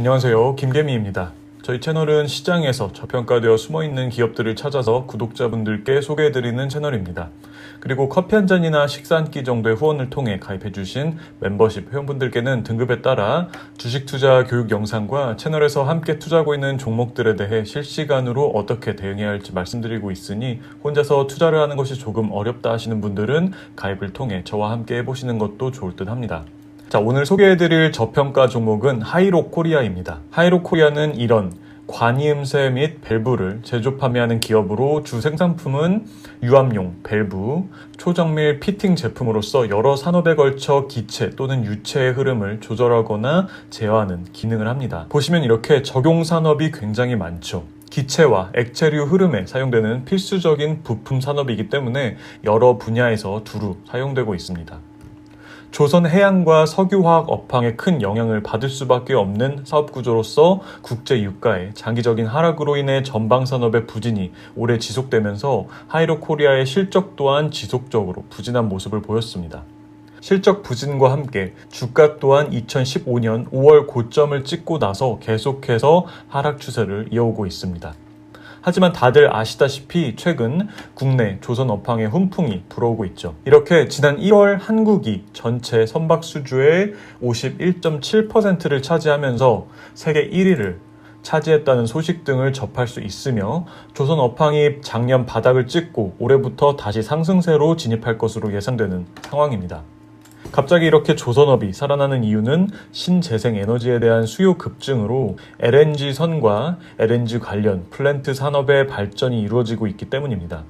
안녕하세요. 김개미입니다. 저희 채널은 시장에서 저평가되어 숨어있는 기업들을 찾아서 구독자분들께 소개해드리는 채널입니다. 그리고 커피 한 잔이나 식사 한 끼 정도의 후원을 통해 가입해주신 멤버십 회원분들께는 등급에 따라 주식 투자 교육 영상과 채널에서 함께 투자하고 있는 종목들에 대해 실시간으로 어떻게 대응해야 할지 말씀드리고 있으니 혼자서 투자를 하는 것이 조금 어렵다 하시는 분들은 가입을 통해 저와 함께 해보시는 것도 좋을 듯 합니다. 자, 오늘 소개해드릴 저평가 종목은 하이로코리아입니다. 하이로코리아는 이런 관이음새 및 밸브를 제조 판매하는 기업으로 주 생산품은 유압용 밸브, 초정밀 피팅 제품으로서 여러 산업에 걸쳐 기체 또는 유체의 흐름을 조절하거나 제어하는 기능을 합니다. 보시면 이렇게 적용 산업이 굉장히 많죠. 기체와 액체류 흐름에 사용되는 필수적인 부품 산업이기 때문에 여러 분야에서 두루 사용되고 있습니다. 조선 해양과 석유화학 업황에 큰 영향을 받을 수밖에 없는 사업 구조로서 국제 유가의 장기적인 하락으로 인해 전방 산업의 부진이 오래 지속되면서 하이로코리아의 실적 또한 지속적으로 부진한 모습을 보였습니다. 실적 부진과 함께 주가 또한 2015년 5월 고점을 찍고 나서 계속해서 하락 추세를 이어오고 있습니다. 하지만 다들 아시다시피 최근 국내 조선 업황에 훈풍이 불어오고 있죠. 이렇게 지난 1월 한국이 전체 선박 수주의 51.7%를 차지하면서 세계 1위를 차지했다는 소식 등을 접할 수 있으며 조선 업황이 작년 바닥을 찍고 올해부터 다시 상승세로 진입할 것으로 예상되는 상황입니다. 갑자기 이렇게 조선업이 살아나는 이유는 신재생 에너지에 대한 수요 급증으로 LNG선과 LNG 관련 플랜트 산업의 발전이 이루어지고 있기 때문입니다.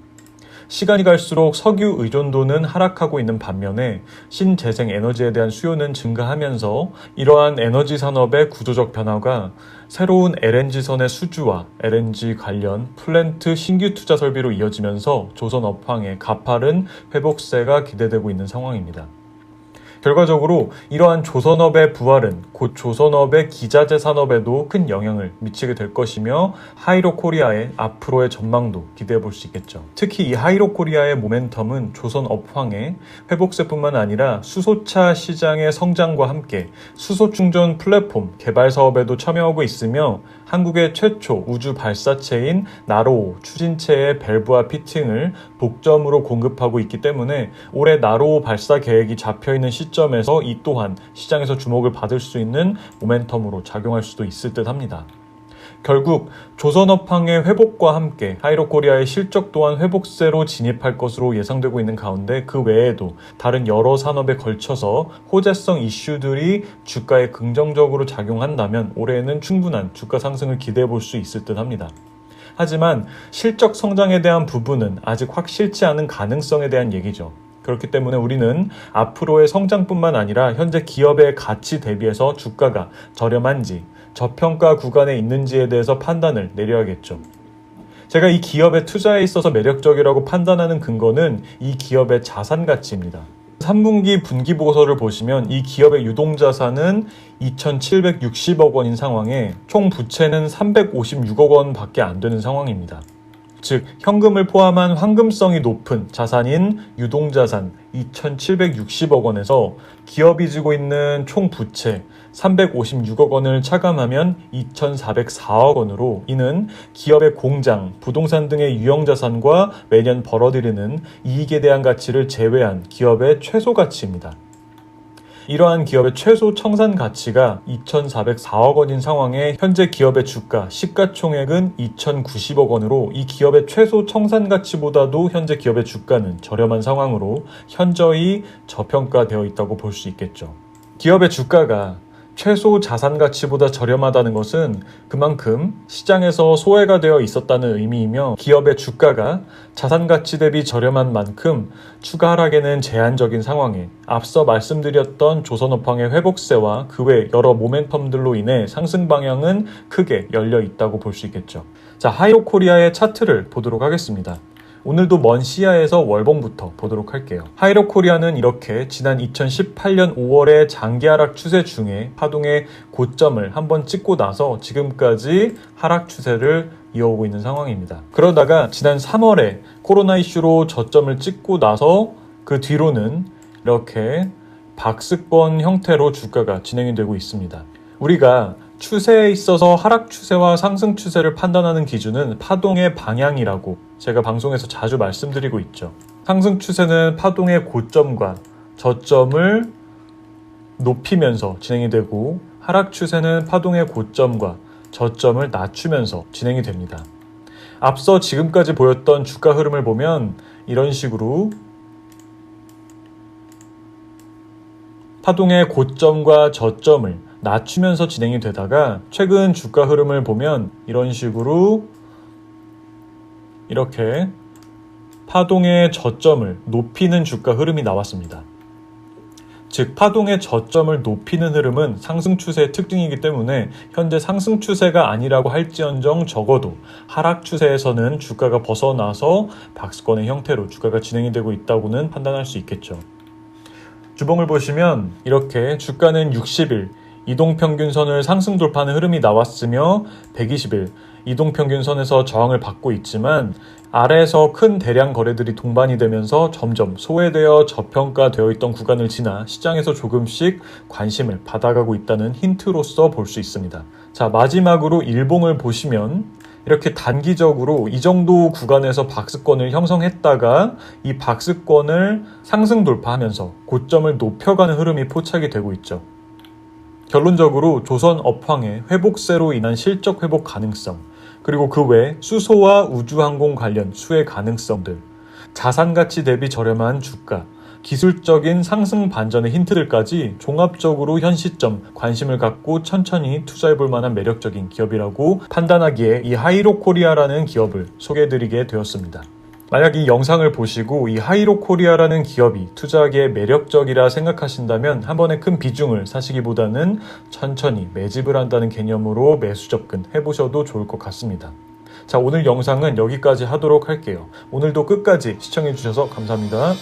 시간이 갈수록 석유 의존도는 하락하고 있는 반면에 신재생 에너지에 대한 수요는 증가하면서 이러한 에너지 산업의 구조적 변화가 새로운 LNG선의 수주와 LNG 관련 플랜트 신규 투자 설비로 이어지면서 조선 업황의 가파른 회복세가 기대되고 있는 상황입니다. 결과적으로 이러한 조선업의 부활은 곧 조선업의 기자재 산업에도 큰 영향을 미치게 될 것이며 하이로코리아의 앞으로의 전망도 기대해 볼 수 있겠죠. 특히 이 하이로코리아의 모멘텀은 조선 업황의 회복세뿐만 아니라 수소차 시장의 성장과 함께 수소 충전 플랫폼 개발 사업에도 참여하고 있으며 한국의 최초 우주 발사체인 나로호 추진체의 밸브와 피팅을 독점으로 공급하고 있기 때문에 올해 나로호 발사 계획이 잡혀있는 시점에서 이 또한 시장에서 주목을 받을 수 있는 모멘텀으로 작용할 수도 있을 듯 합니다. 결국 조선업황의 회복과 함께 하이로코리아의 실적 또한 회복세로 진입할 것으로 예상되고 있는 가운데 그 외에도 다른 여러 산업에 걸쳐서 호재성 이슈들이 주가에 긍정적으로 작용한다면 올해에는 충분한 주가 상승을 기대해 볼 수 있을 듯 합니다. 하지만 실적 성장에 대한 부분은 아직 확실치 않은 가능성에 대한 얘기죠. 그렇기 때문에 우리는 앞으로의 성장뿐만 아니라 현재 기업의 가치 대비해서 주가가 저렴한지 저평가 구간에 있는지에 대해서 판단을 내려야겠죠. 제가 이 기업의 투자에 있어서 매력적이라고 판단하는 근거는 이 기업의 자산 가치입니다. 3분기 분기 보고서를 보시면 이 기업의 유동자산은 2,760억 원인 상황에 총 부채는 356억 원 밖에 안 되는 상황입니다. 즉 현금을 포함한 황금성이 높은 자산인 유동자산 2,760억 원에서 기업이 지고 있는 총 부채 356억 원을 차감하면 2,404억 원으로 이는 기업의 공장, 부동산 등의 유형자산과 매년 벌어들이는 이익에 대한 가치를 제외한 기업의 최소 가치입니다. 이러한 기업의 최소 청산 가치가 2,404억 원인 상황에 현재 기업의 주가, 시가총액은 2,090억 원으로 이 기업의 최소 청산 가치보다도 현재 기업의 주가는 저렴한 상황으로 현저히 저평가되어 있다고 볼 수 있겠죠. 기업의 주가가 최소 자산 가치보다 저렴하다는 것은 그만큼 시장에서 소외가 되어 있었다는 의미이며 기업의 주가가 자산 가치 대비 저렴한 만큼 추가 하락에는 제한적인 상황에 앞서 말씀드렸던 조선업황의 회복세와 그 외 여러 모멘텀들로 인해 상승 방향은 크게 열려 있다고 볼 수 있겠죠. 자, 하이로코리아의 차트를 보도록 하겠습니다. 오늘도 먼 시야에서 월봉부터 보도록 할게요. 하이로코리아는 이렇게 지난 2018년 5월의 장기 하락 추세 중에 파동의 고점을 한번 찍고 나서 지금까지 하락 추세를 이어오고 있는 상황입니다. 그러다가 지난 3월에 코로나 이슈로 저점을 찍고 나서 그 뒤로는 이렇게 박스권 형태로 주가가 진행이 되고 있습니다. 우리가 추세에 있어서 하락 추세와 상승 추세를 판단하는 기준은 파동의 방향이라고 제가 방송에서 자주 말씀드리고 있죠. 상승 추세는 파동의 고점과 저점을 높이면서 진행이 되고, 하락 추세는 파동의 고점과 저점을 낮추면서 진행이 됩니다. 앞서 지금까지 보였던 주가 흐름을 보면 이런 식으로 파동의 고점과 저점을 낮추면서 진행이 되다가, 최근 주가 흐름을 보면 이런 식으로 이렇게 파동의 저점을 높이는 주가 흐름이 나왔습니다. 즉, 파동의 저점을 높이는 흐름은 상승 추세의 특징이기 때문에 현재 상승 추세가 아니라고 할지언정 적어도 하락 추세에서는 주가가 벗어나서 박스권의 형태로 주가가 진행이 되고 있다고는 판단할 수 있겠죠. 주봉을 보시면 이렇게 주가는 60일 이동평균선을 상승 돌파하는 흐름이 나왔으며 120일 이동평균선에서 저항을 받고 있지만, 아래에서 큰 대량 거래들이 동반이 되면서 점점 소외되어 저평가되어 있던 구간을 지나 시장에서 조금씩 관심을 받아가고 있다는 힌트로서 볼 수 있습니다. 자, 마지막으로 일봉을 보시면 이렇게 단기적으로 이 정도 구간에서 박스권을 형성했다가 이 박스권을 상승 돌파하면서 고점을 높여가는 흐름이 포착이 되고 있죠. 결론적으로 조선 업황의 회복세로 인한 실적 회복 가능성, 그리고 그 외 수소와 우주항공 관련 수혜 가능성들, 자산가치 대비 저렴한 주가, 기술적인 상승 반전의 힌트들까지 종합적으로 현 시점 관심을 갖고 천천히 투자해볼 만한 매력적인 기업이라고 판단하기에 이 하이로코리아라는 기업을 소개해드리게 되었습니다. 만약 이 영상을 보시고 이 하이로코리아라는 기업이 투자하기에 매력적이라 생각하신다면 한 번에 큰 비중을 사시기보다는 천천히 매집을 한다는 개념으로 매수 접근 해보셔도 좋을 것 같습니다. 자, 오늘 영상은 여기까지 하도록 할게요. 오늘도 끝까지 시청해주셔서 감사합니다.